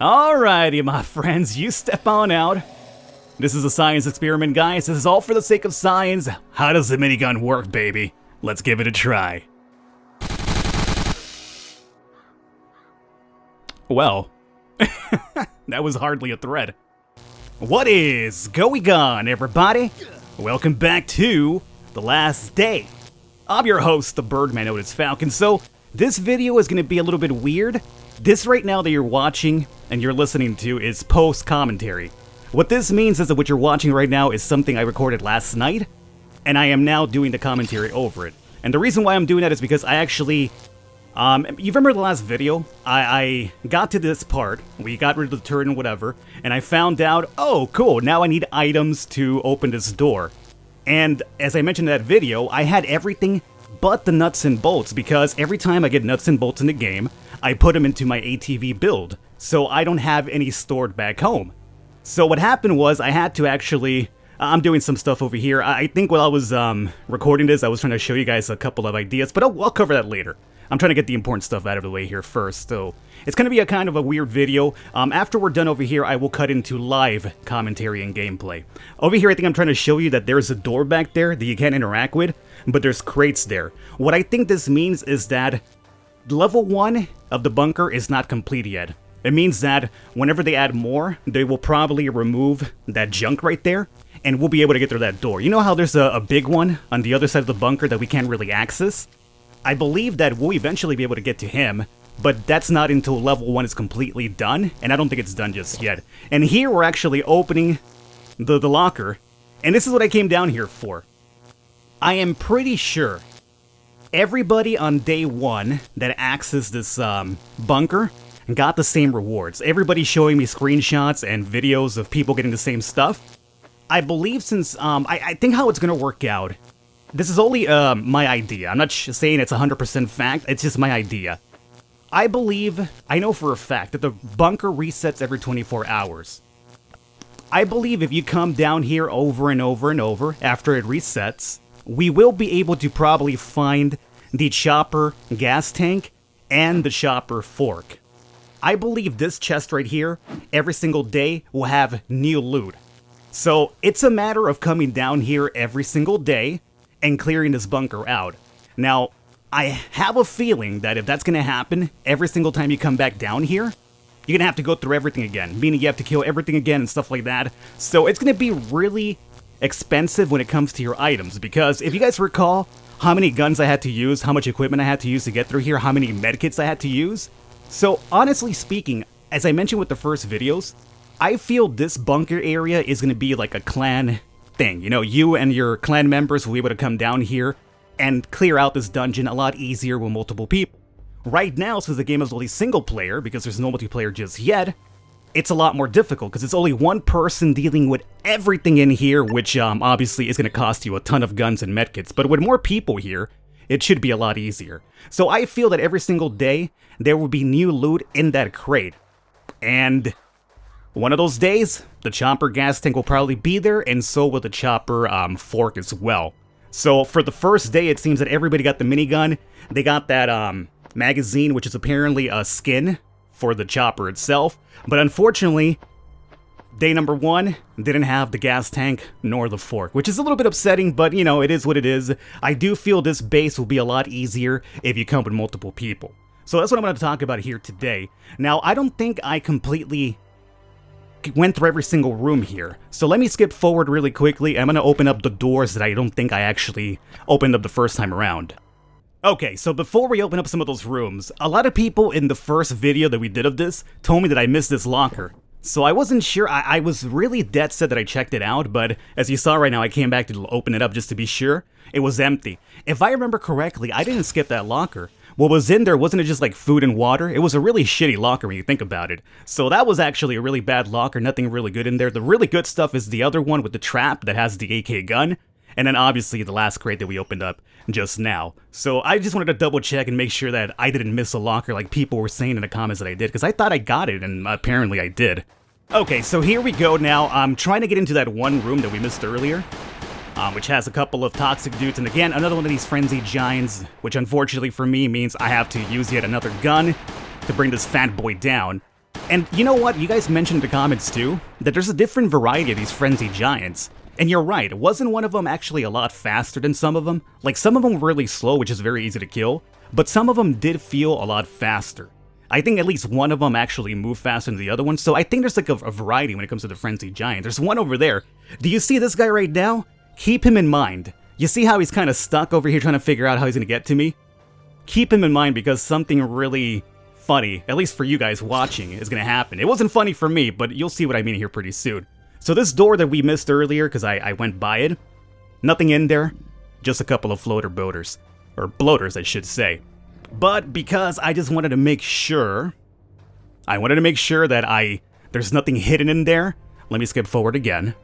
Alrighty, my friends, you step on out. This is a science experiment, guys. This is all for the sake of science. How does the minigun work, baby? Let's give it a try. Well, that was hardly a threat. What is going on, everybody? Welcome back to The Last Day. I'm your host, the Birdman known as Falcon. So, this video is going to be a little bit weird. This right now that you're watching and you're listening to is post-commentary. What this means is that what you're watching right now is something I recorded last night, and I am now doing the commentary over it. And the reason why I'm doing that is because I actually... you remember the last video? I got to this part, we got rid of the turret and whatever, and I found out, oh cool, now I need items to open this door. And as I mentioned in that video, I had everything but the nuts and bolts, because every time I get nuts and bolts in the game, I put them into my ATV build, so I don't have any stored back home. So what happened was I had to actually... I'm doing some stuff over here. I think while I was recording this, I was trying to show you guys a couple of ideas, but I'll cover that later. I'm trying to get the important stuff out of the way here first, so it's going to be a kind of a weird video. After we're done over here, I will cut into live commentary and gameplay. Over here, I think I'm trying to show you that there's a door back there that you can't interact with, but there's crates there. What I think this means is that level 1 of the bunker is not complete yet. It means that whenever they add more, they will probably remove that junk right there, and we'll be able to get through that door. You know how there's a big one on the other side of the bunker that we can't really access? I believe that we'll eventually be able to get to him, but that's not until level 1 is completely done, and I don't think it's done just yet. And here we're actually opening the locker, and this is what I came down here for. I am pretty sure everybody on day 1 that accessed this bunker got the same rewards. Everybody's showing me screenshots and videos of people getting the same stuff. I believe since, I think how it's gonna work out, this is only my idea. I'm not saying it's 100% fact, it's just my idea. I believe, I know for a fact, that the bunker resets every 24 hours. I believe if you come down here over and over and over after it resets, we will be able to probably find the chopper gas tank and the chopper fork. I believe this chest right here, every single day, will have new loot. So it's a matter of coming down here every single day and clearing this bunker out. Now, I have a feeling that if that's going to happen every single time you come back down here, you're going to have to go through everything again, meaning you have to kill everything again and stuff like that. So it's going to be really expensive when it comes to your items, because if you guys recall how many guns I had to use, how much equipment I had to use to get through here, how many medkits I had to use. So honestly speaking, as I mentioned with the first videos, I feel this bunker area is going to be like a clan thing. You know, you and your clan members will be able to come down here and clear out this dungeon a lot easier with multiple people. Right now, since the game is only single player, because there's no multiplayer just yet, it's a lot more difficult, because it's only one person dealing with everything in here, which obviously is going to cost you a ton of guns and medkits, but with more people here, it should be a lot easier. So I feel that every single day, there will be new loot in that crate. And one of those days, the chopper gas tank will probably be there, and so will the chopper fork as well. So for the first day, it seems that everybody got the minigun. They got that magazine, which is apparently a skin for the chopper itself. But unfortunately, day number 1 didn't have the gas tank nor the fork, which is a little bit upsetting, but you know, it is what it is. I do feel this base will be a lot easier if you come with multiple people. So that's what I'm going to talk about here today. Now, I don't think I completely went through every single room here, so let me skip forward really quickly. I'm going to open up the doors that I don't think I actually opened up the first time around. Okay, so before we open up some of those rooms, a lot of people in the first video that we did of this told me that I missed this locker. So I wasn't sure. I was really dead set that I checked it out, but as you saw right now, I came back to open it up just to be sure. It was empty. If I remember correctly, I didn't skip that locker. What was in there wasn't it just like food and water? It was a really shitty locker when you think about it. So that was actually a really bad locker, nothing really good in there. The really good stuff is the other one with the trap that has the AK gun. And then obviously the last crate that we opened up just now. So I just wanted to double check and make sure that I didn't miss a locker like people were saying in the comments that I did, because I thought I got it and apparently I did. Okay, so here we go now. I'm trying to get into that one room that we missed earlier, which has a couple of toxic dudes, and again, another one of these frenzied giants, which unfortunately for me means I have to use yet another gun to bring this fat boy down. And you know what? You guys mentioned in the comments too, that there's a different variety of these frenzy giants. And you're right, wasn't one of them actually a lot faster than some of them? Like, some of them were really slow, which is very easy to kill, but some of them did feel a lot faster. I think at least one of them actually moved faster than the other one, so I think there's like a variety when it comes to the frenzy giant. There's one over there. Do you see this guy right now? Keep him in mind. You see how he's kind of stuck over here trying to figure out how he's going to get to me? Keep him in mind because something really funny, at least for you guys watching, is going to happen. It wasn't funny for me, but you'll see what I mean here pretty soon. So this door that we missed earlier, because I went by it, nothing in there, just a couple of floater boaters. Or bloaters, I should say. But because I just wanted to make sure, that there's nothing hidden in there, let me skip forward again.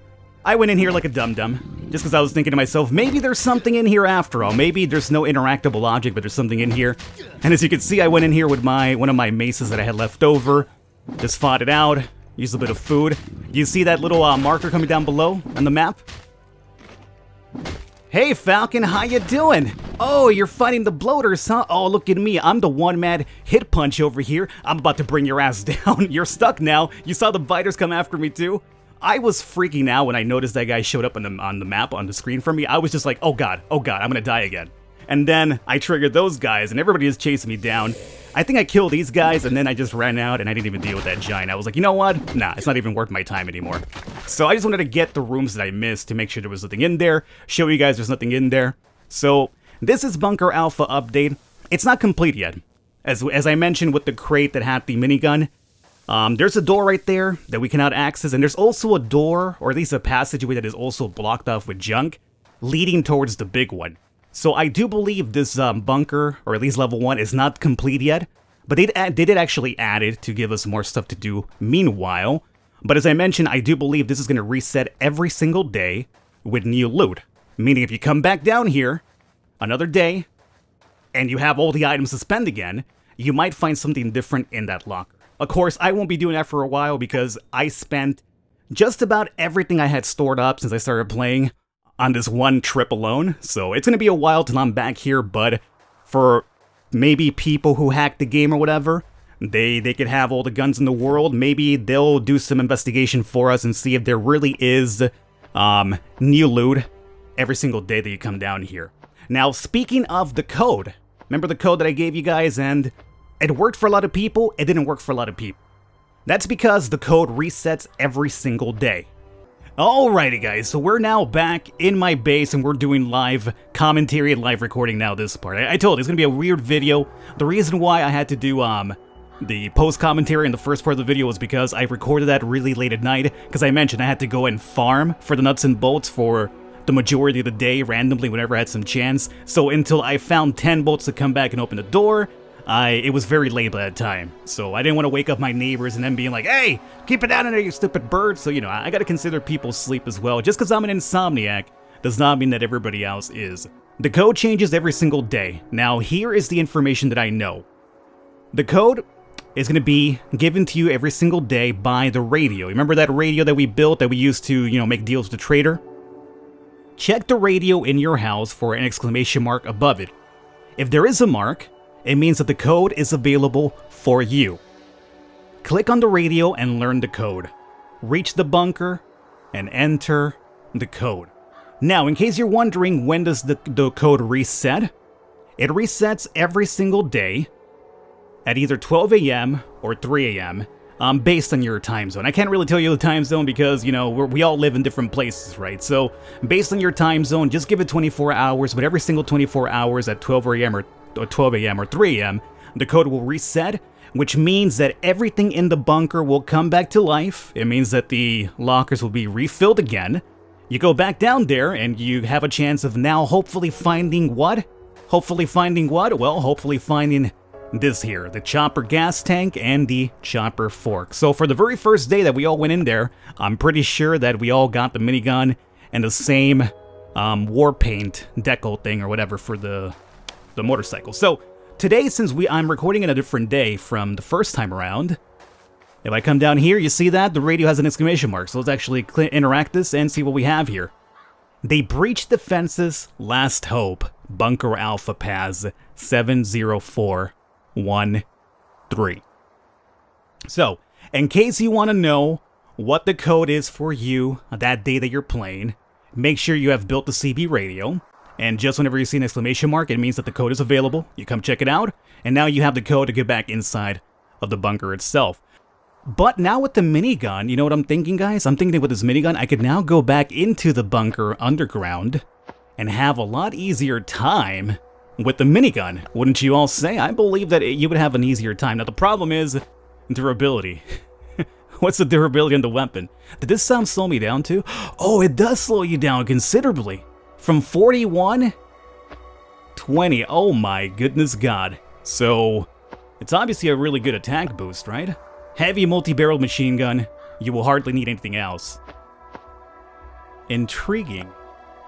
I went in here like a dum-dum, just because I was thinking to myself, maybe there's something in here after all. Maybe there's no interactable object, but there's something in here. And as you can see, I went in here with one of my maces that I had left over, just fought it out, used a bit of food. You see that little marker coming down below on the map? Hey Falcon, how you doing? Oh, you're fighting the bloaters, huh? Oh, look at me, I'm the one-man hit punch over here. I'm about to bring your ass down. You're stuck now. You saw the biters come after me too? I was freaking out when I noticed that guy showed up on the map, on the screen for me. I was just like, oh god, I'm gonna die again. And then I triggered those guys, and everybody is chasing me down. I think I killed these guys, and then I just ran out, and I didn't even deal with that giant. I was like, you know what? Nah, it's not even worth my time anymore. So I just wanted to get the rooms that I missed to make sure there was nothing in there, show you guys there's nothing in there. So this is Bunker Alpha update. It's not complete yet. As I mentioned with the crate that had the minigun, there's a door right there that we cannot access, and there's also a door, or at least a passageway that is also blocked off with junk, leading towards the big one. So I do believe this bunker, or at least level 1, is not complete yet, but they did actually add it to give us more stuff to do meanwhile. But as I mentioned, I do believe this is going to reset every single day with new loot. Meaning if you come back down here, another day, and you have all the items to spend again, you might find something different in that locker. Of course, I won't be doing that for a while because I spent just about everything I had stored up since I started playing on this one trip alone, so it's going to be a while till I'm back here, but for maybe people who hack the game or whatever, they could have all the guns in the world. Maybe they'll do some investigation for us and see if there really is new loot every single day that you come down here. Now, speaking of the code, remember the code that I gave you guys, and it worked for a lot of people, it didn't work for a lot of people. That's because the code resets every single day. Alrighty guys, so we're now back in my base and we're doing live commentary and live recording now this part. I told you, it's going to be a weird video. The reason why I had to do the post-commentary in the first part of the video was because I recorded that really late at night, because I mentioned I had to go and farm for the nuts and bolts for the majority of the day, randomly, whenever I had some chance. So until I found 10 bolts to come back and open the door, it was very late by that time, so I didn't want to wake up my neighbors and then being like, hey, keep it down in there, you stupid bird. So, you know, I gotta consider people's sleep as well. Just because I'm an insomniac does not mean that everybody else is. The code changes every single day. Now, here is the information that I know. The code is going to be given to you every single day by the radio. Remember that radio that we built that we used to, you know, make deals with the trader? Check the radio in your house for an exclamation mark above it. If there is a mark, it means that the code is available for you. Click on the radio and learn the code. Reach the bunker and enter the code. Now, in case you're wondering when does the code reset, it resets every single day at either 12 a.m. or 3 a.m. Based on your time zone. I can't really tell you the time zone because, you know, we all live in different places, right? So, based on your time zone, just give it 24 hours, but every single 24 hours at 12 a.m. or 12 a.m. or 3 a.m., the code will reset, which means that everything in the bunker will come back to life. It means that the lockers will be refilled again. You go back down there and you have a chance of now hopefully finding what? Hopefully finding what? Well, hopefully finding this here, the chopper gas tank and the chopper fork. So for the very first day that we all went in there, I'm pretty sure that we all got the minigun and the same war paint decal thing or whatever for the motorcycle. So today, since I'm recording in a different day from the first time around, if I come down here, you see that? The radio has an exclamation mark. So let's actually interact this and see what we have here. They breached defenses, last hope, Bunker Alpha Pass 70413. So, In case you want to know what the code is for you that day that you're playing, make sure you have built the CB radio. And just whenever you see an exclamation mark, it means that the code is available. You come check it out, and now you have the code to get back inside of the bunker itself. But now with the minigun, you know what I'm thinking, guys? I'm thinking that with this minigun, I could now go back into the bunker underground and have a lot easier time with the minigun. Wouldn't you all say? I believe that you would have an easier time. Now, the problem is durability. What's the durability on the weapon? Did this sound slow me down too? Oh, it does slow you down considerably. From 41, 20. Oh my goodness God. So, it's obviously a really good attack boost, right? Heavy multi-barreled machine gun. You will hardly need anything else. Intriguing.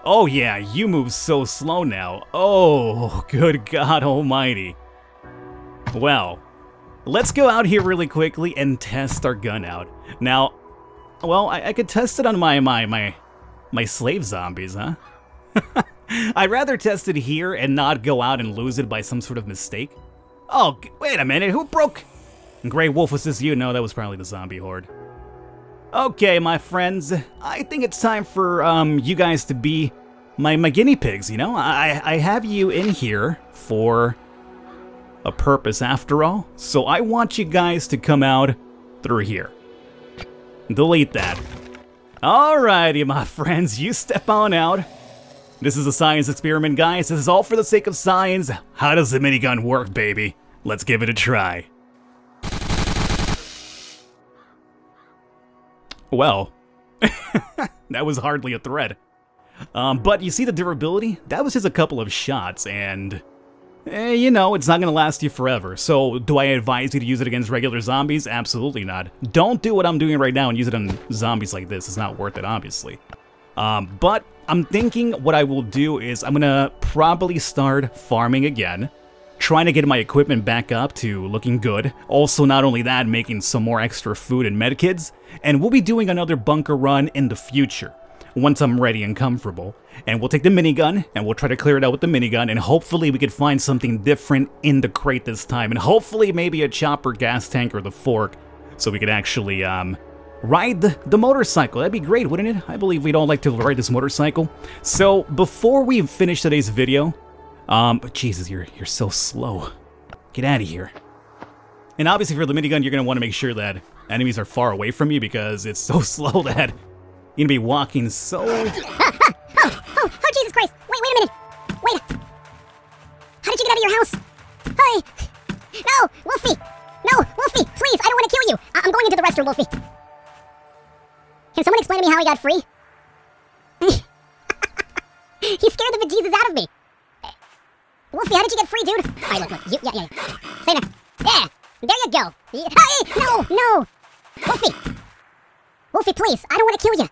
Oh yeah, you move so slow now. Oh, good God almighty. Well, let's go out here really quickly and test our gun out. Now, well, I could test it on my slave zombies, huh? I'd rather test it here and not go out and lose it by some sort of mistake. Oh, wait a minute, who broke? Grey Wolf, was this you? No, that was probably the zombie horde. Okay, my friends, I think it's time for you guys to be my guinea pigs, you know? I have you in here for a purpose after all, so I want you guys to come out through here. Delete that. Alrighty, my friends, you step on out. This is a science experiment, guys. This is all for the sake of science. How does the minigun work, baby? Let's give it a try. Well, that was hardly a threat. But you see the durability? That was just a couple of shots, and you know, it's not going to last you forever. So, do I advise you to use it against regular zombies? Absolutely not. Don't do what I'm doing right now and use it on zombies like this. It's not worth it, obviously. But I'm thinking what I will do is I'm going to probably start farming again, trying to get my equipment back up to looking good. Also, not only that, making some more extra food and medkits. And we'll be doing another bunker run in the future, once I'm ready and comfortable. And we'll take the minigun, and we'll try to clear it out with the minigun, and hopefully we could find something different in the crate this time. And hopefully maybe a chopper, gas tank, or the fork, so we could actually ride the motorcycle. That'd be great, wouldn't it? I believe we'd all like to ride this motorcycle. So before we finish today's video, Jesus, you're so slow. Get out of here. And obviously for the minigun, you're going to want to make sure that enemies are far away from you, because it's so slow that you're going to be walking so... Oh, Jesus Christ! Wait a minute! Wait! How did you get out of your house? Hey! No! Wolfie! No! Wolfie! Please! I don't want to kill you! I'm going into the restroom, Wolfie. Can someone explain to me how he got free? He scared the bejesus out of me! Wolfie, how did you get free, dude? Alright, look. Yeah. Say that. Yeah! There you go! Hey! No! Wolfie! Wolfie, please! I don't want to kill you!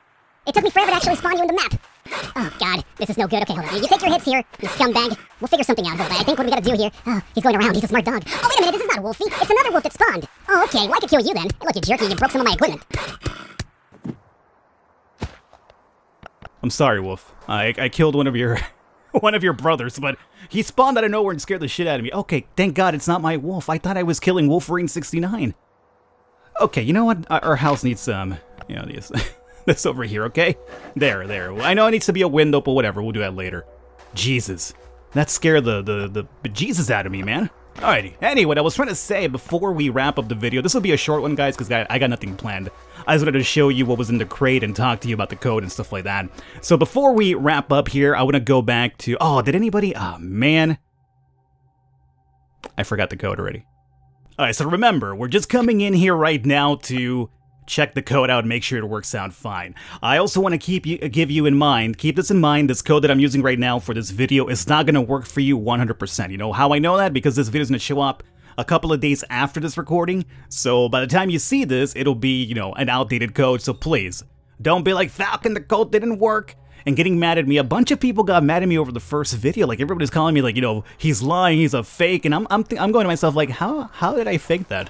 It took me forever to actually spawn you in the map. Oh, God. This is no good. Okay, hold on. You take your hits here, you scumbag. We'll figure something out. Hold on. I think what we gotta do here... Oh, he's going around. He's a smart dog. Oh, wait a minute. This is not a Wolfie. It's another wolf that spawned. Oh, okay. Well, I could kill you then. Hey, look, you jerky. You broke some of my equipment. I'm sorry, Wolf. I killed one of your... one of your brothers, but he spawned out of nowhere and scared the shit out of me. Okay, thank God it's not my wolf. I thought I was killing Wolverine 69. Okay, you know what? Our house needs some... You know, this over here, okay? There. I know it needs to be a window, but whatever. We'll do that later. Jesus. That scared the bejesus out of me, man. Alrighty. Anyway, what I was trying to say before we wrap up the video, this will be a short one, guys, because I got nothing planned. I just wanted to show you what was in the crate and talk to you about the code and stuff like that. So before we wrap up here, I want to go back to... Oh, did anybody... Oh, man. I forgot the code already. Alright, so remember, we're just coming in here right now to check the code out and make sure it works out fine. I also want to give you in mind, keep this in mind, this code that I'm using right now for this video is not going to work for you 100%. You know how I know that? Because this video is going to show up a couple of days after this recording, so by the time you see this, it'll be, you know, an outdated code, so please, don't be like, Falcon, the code didn't work, and getting mad at me. A bunch of people got mad at me over the first video, like, everybody's calling me, like, you know, he's lying, he's a fake, and I'm going to myself, like, how did I fake that?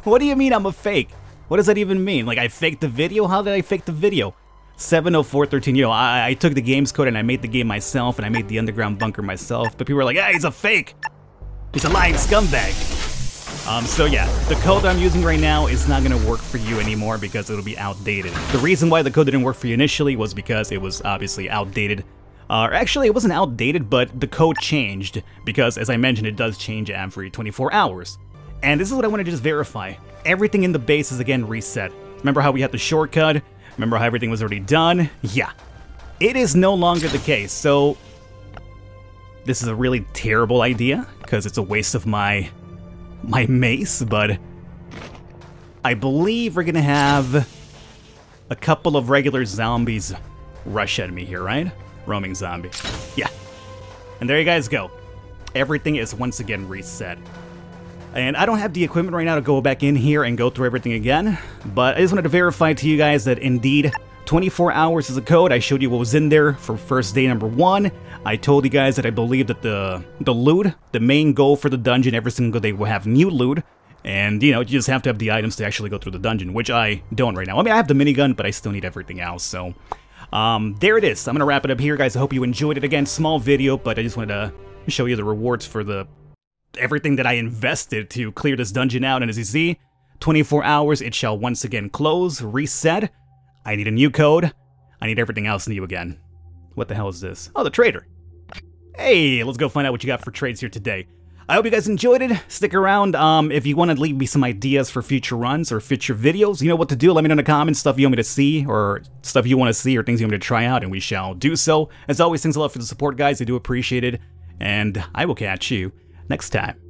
What do you mean I'm a fake? What does that even mean? Like, I faked the video? How did I fake the video? 70413, you know, I took the game's code and I made the game myself, and I made the underground bunker myself, but people were like, ah, he's a fake! He's a lying scumbag! So yeah, the code that I'm using right now is not going to work for you anymore because it'll be outdated. The reason why the code didn't work for you initially was because it was obviously outdated. Actually, it wasn't outdated, but the code changed because, as I mentioned, it does change every 24 hours. And this is what I want to just verify. Everything in the base is again reset. Remember how we had the shortcut? Remember how everything was already done? Yeah. It is no longer the case, so this is a really terrible idea because it's a waste of my mace, but I believe we're gonna have a couple of regular zombies rush at me here, right? Roaming zombie. Yeah. And there you guys go. Everything is once again reset. And I don't have the equipment right now to go back in here and go through everything again, but I just wanted to verify to you guys that indeed 24 hours is a code. I showed you what was in there for first day number 1. I told you guys that I believe that the loot, the main goal for the dungeon, every single day will have new loot. And, you know, you just have to have the items to actually go through the dungeon, which I don't right now. I mean, I have the minigun, but I still need everything else, so there it is. I'm going to wrap it up here, guys. I hope you enjoyed it. Again, small video, but I just wanted to show you the rewards for everything that I invested to clear this dungeon out. And as you see, 24 hours, it shall once again close, reset. I need a new code. I need everything else new again. What the hell is this? Oh, the trader. Hey, let's go find out what you got for trades here today. I hope you guys enjoyed it. Stick around. If you want to leave me some ideas for future runs or future videos, you know what to do. Let me know in the comments stuff you want me to see or stuff you want to see or things you want me to try out, and we shall do so. As always, thanks a lot for the support, guys. I do appreciate it, and I will catch you next time.